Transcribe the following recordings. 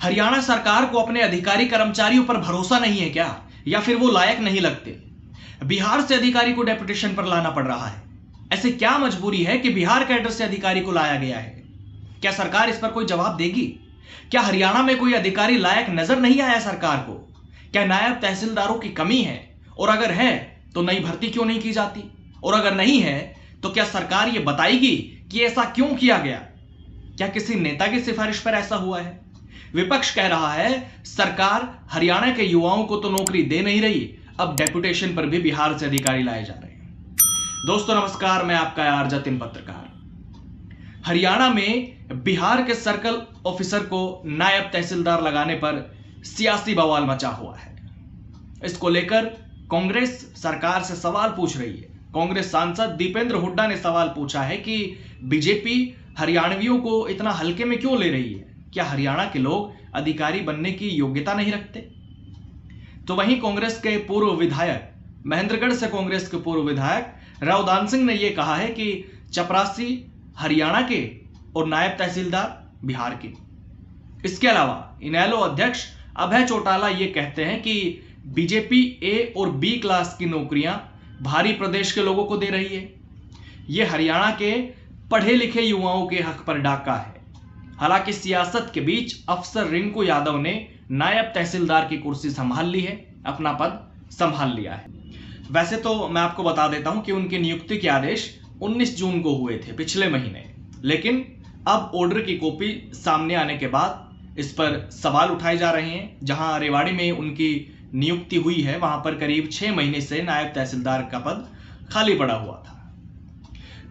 हरियाणा सरकार को अपने अधिकारी कर्मचारियों पर भरोसा नहीं है क्या, या फिर वो लायक नहीं लगते? बिहार से अधिकारी को डेपुटेशन पर लाना पड़ रहा है। ऐसे क्या मजबूरी है कि बिहार कैडर से अधिकारी को लाया गया है? क्या सरकार इस पर कोई जवाब देगी? क्या हरियाणा में कोई अधिकारी लायक नजर नहीं आया सरकार को? क्या नायब तहसीलदारों की कमी है? और अगर है तो नई भर्ती क्यों नहीं की जाती? और अगर नहीं है तो क्या सरकार यह बताएगी कि ऐसा क्यों किया गया? क्या किसी नेता की सिफारिश पर ऐसा हुआ है? विपक्ष कह रहा है सरकार हरियाणा के युवाओं को तो नौकरी दे नहीं रही, अब डेपुटेशन पर भी बिहार से अधिकारी लाए जा रहे हैं। दोस्तों नमस्कार, मैं आपका यार जतिन पत्रकार। हरियाणा में बिहार के सर्कल ऑफिसर को नायब तहसीलदार लगाने पर सियासी बवाल मचा हुआ है। इसको लेकर कांग्रेस सरकार से सवाल पूछ रही है। कांग्रेस सांसद दीपेंद्र हुड्डा ने सवाल पूछा है कि बीजेपी हरियाणवियों को इतना हल्के में क्यों ले रही है? क्या हरियाणा के लोग अधिकारी बनने की योग्यता नहीं रखते? तो वहीं कांग्रेस के पूर्व विधायक, महेंद्रगढ़ से कांग्रेस के पूर्व विधायक रावदान सिंह ने यह कहा है कि चपरासी हरियाणा के और नायब तहसीलदार बिहार के। इसके अलावा इनेलो अध्यक्ष अभय चौटाला ये कहते हैं कि बीजेपी ए और बी क्लास की नौकरियां भारी प्रदेश के लोगों को दे रही है। यह हरियाणा के पढ़े लिखे युवाओं के हक पर डाका है। हालांकि सियासत के बीच अफसर रिंकू यादव ने नायब तहसीलदार की कुर्सी संभाल ली है, अपना पद संभाल लिया है। वैसे तो मैं आपको बता देता हूं कि उनकी नियुक्ति के आदेश 19 जून को हुए थे, पिछले महीने। लेकिन अब ऑर्डर की कॉपी सामने आने के बाद इस पर सवाल उठाए जा रहे हैं। जहां रेवाड़ी में उनकी नियुक्ति हुई है, वहां पर करीब 6 महीने से नायब तहसीलदार का पद खाली पड़ा हुआ था।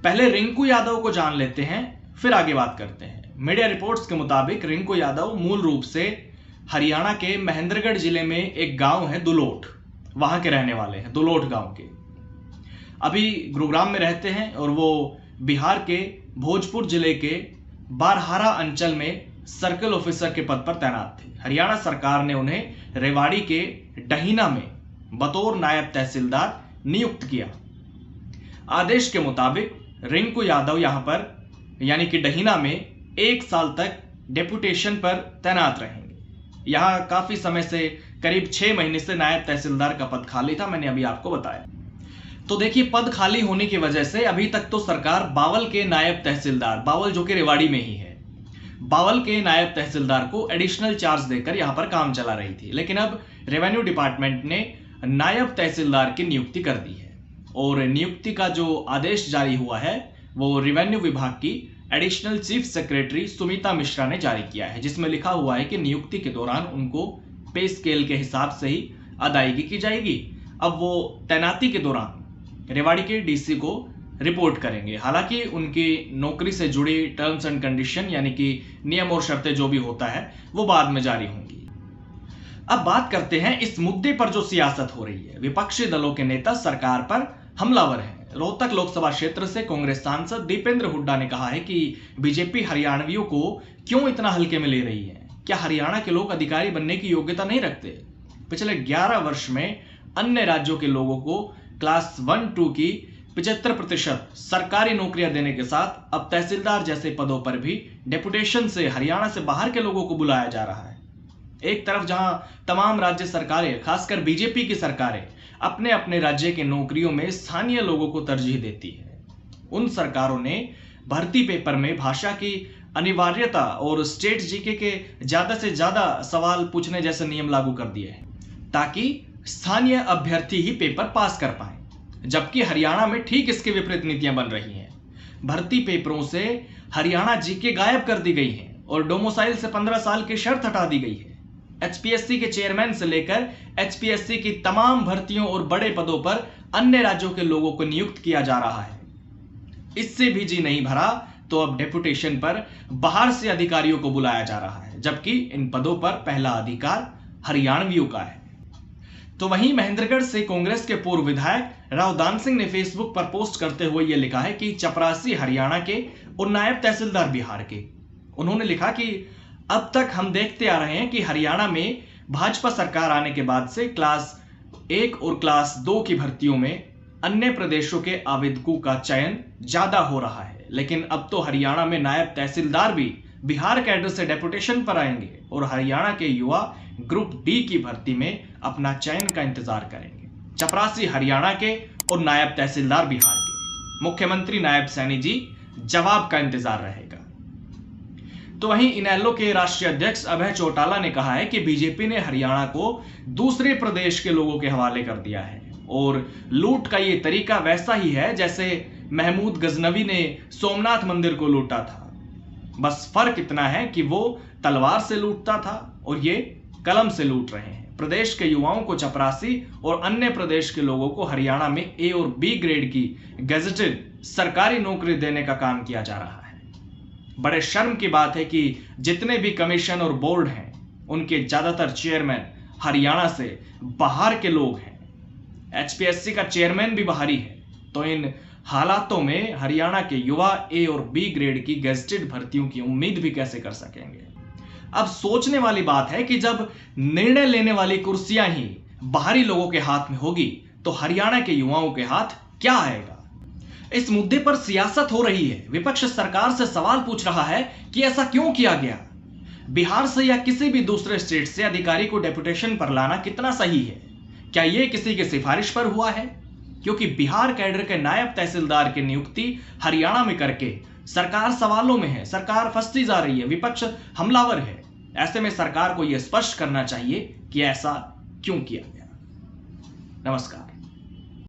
पहले रिंकू यादव को जान लेते हैं, फिर आगे बात करते हैं। मीडिया रिपोर्ट्स के मुताबिक रिंकू यादव मूल रूप से हरियाणा के महेंद्रगढ़ जिले में एक गांव है दुलोट, वहां के रहने वाले हैं, दुलोट गांव के। अभी गुरुग्राम में रहते हैं और वो बिहार के भोजपुर जिले के बारहारा अंचल में सर्कल ऑफिसर के पद पर तैनात थे। हरियाणा सरकार ने उन्हें रेवाड़ी के डहीना में बतौर नायब तहसीलदार नियुक्त किया। आदेश के मुताबिक रिंकू यादव यहां पर यानी कि डहीना में 1 साल तक डेपुटेशन पर तैनात रहेंगे। यहां काफी समय से, करीब 6 महीने से नायब तहसीलदार का पद खाली था, मैंने अभी आपको बताया। तो देखिए, पद खाली होने की वजह से अभी तक तो सरकार बावल के नायब तहसीलदार, बावल जो कि रेवाड़ी में ही है, बावल के नायब तहसीलदार को एडिशनल चार्ज देकर यहां पर काम चला रही थी। लेकिन अब रेवेन्यू डिपार्टमेंट ने नायब तहसीलदार की नियुक्ति कर दी है और नियुक्ति का जो आदेश जारी हुआ है वो रेवेन्यू विभाग की additional chief secretary Sumita Mishra ने जारी किया है, जिसमें लिखा हुआ है कि नियुक्ति के दौरान उनको पे स्केल के हिसाब से ही अदायगी की जाएगी। अब वो तैनाती के दौरान रेवाड़ी के डीसी को रिपोर्ट करेंगे। हालांकि उनकी नौकरी से जुड़ी टर्म्स एंड कंडीशन यानी कि नियम और शर्तें जो भी होता है वो बाद में जारी होंगी। अब बात करते हैं इस मुद्दे पर जो सियासत हो रही है। विपक्षी दलों के नेता सरकार पर हमलावर हैं। रोहतक लोकसभा क्षेत्र से कांग्रेस सांसद दीपेंद्र हुड्डा ने कहा है कि बीजेपी हरियाणवियों को क्यों इतना हल्के में ले रही है? क्या हरियाणा के लोग अधिकारी बनने की योग्यता नहीं रखते? पिछले 11 वर्ष में अन्य राज्यों के लोगों को क्लास 1-2 की 75% सरकारी नौकरियां देने के साथ अब तहसीलदार जैसे पदों पर भी डेपुटेशन से हरियाणा से बाहर के लोगों को बुलाया जा रहा है। एक तरफ जहां तमाम राज्य सरकारें, खासकर बीजेपी की सरकारें, अपने अपने राज्य के नौकरियों में स्थानीय लोगों को तरजीह देती है, उन सरकारों ने भर्ती पेपर में भाषा की अनिवार्यता और स्टेट जीके के ज्यादा से ज्यादा सवाल पूछने जैसे नियम लागू कर दिए हैं ताकि स्थानीय अभ्यर्थी ही पेपर पास कर पाए। जबकि हरियाणा में ठीक इसके विपरीत नीतियां बन रही हैं। भर्ती पेपरों से हरियाणा जीके गायब कर दी गई है और डोमिसाइल से 15 साल की शर्त हटा दी गई है। एचपीएससी के चेयरमैन से लेकर एचपीएससी की तमाम भर्तियों और बड़े पदों पर अन्य राज्यों के लोगों को नियुक्त किया जा रहा है। इससे भी जी नहीं भरा तो अब डेपुटेशन पर बाहर से अधिकारियों को बुलाया जा रहा है, जबकि इन पदों पर पहला अधिकार हरियाणवियों का है। तो वहीं महेंद्रगढ़ से कांग्रेस के पूर्व विधायक रावदान सिंह ने फेसबुक पर पोस्ट करते हुए यह लिखा है कि चपरासी हरियाणा के और नायब तहसीलदार बिहार के। उन्होंने लिखा कि अब तक हम देखते आ रहे हैं कि हरियाणा में भाजपा सरकार आने के बाद से क्लास 1 और क्लास 2 की भर्तियों में अन्य प्रदेशों के आवेदकों का चयन ज्यादा हो रहा है, लेकिन अब तो हरियाणा में नायब तहसीलदार भी बिहार कैडर से डेपुटेशन पर आएंगे और हरियाणा के युवा ग्रुप डी की भर्ती में अपना चयन का इंतजार करेंगे। चपरासी हरियाणा के और नायब तहसीलदार बिहार के। मुख्यमंत्री नायब सैनी जी जवाब का इंतजार रहेगा। तो वहीं इनेलो के राष्ट्रीय अध्यक्ष अभय चौटाला ने कहा है कि बीजेपी ने हरियाणा को दूसरे प्रदेश के लोगों के हवाले कर दिया है और लूट का ये तरीका वैसा ही है जैसे महमूद गजनवी ने सोमनाथ मंदिर को लूटा था। बस फर्क इतना है कि वो तलवार से लूटता था और ये कलम से लूट रहे हैं। प्रदेश के युवाओं को चपरासी और अन्य प्रदेश के लोगों को हरियाणा में ए और बी ग्रेड की गजेटेड सरकारी नौकरी देने का काम किया जा रहा है। बड़े शर्म की बात है कि जितने भी कमीशन और बोर्ड हैं उनके ज्यादातर चेयरमैन हरियाणा से बाहर के लोग हैं। एचपीएससी का चेयरमैन भी बाहरी है। तो इन हालातों में हरियाणा के युवा ए और बी ग्रेड की गजेटेड भर्तियों की उम्मीद भी कैसे कर सकेंगे। अब सोचने वाली बात है कि जब निर्णय लेने वाली कुर्सियां ही बाहरी लोगों के हाथ में होगी तो हरियाणा के युवाओं के हाथ क्या आएगा। इस मुद्दे पर सियासत हो रही है। विपक्ष सरकार से सवाल पूछ रहा है कि ऐसा क्यों किया गया। बिहार से या किसी भी दूसरे स्टेट से अधिकारी को डेपुटेशन पर लाना कितना सही है। क्या यह किसी की सिफारिश पर हुआ है? क्योंकि बिहार कैडर के नायब तहसीलदार की नियुक्ति हरियाणा में करके सरकार सवालों में है, सरकार फंसती जा रही है, विपक्ष हमलावर है। ऐसे में सरकार को यह स्पष्ट करना चाहिए कि ऐसा क्यों किया गया। नमस्कार।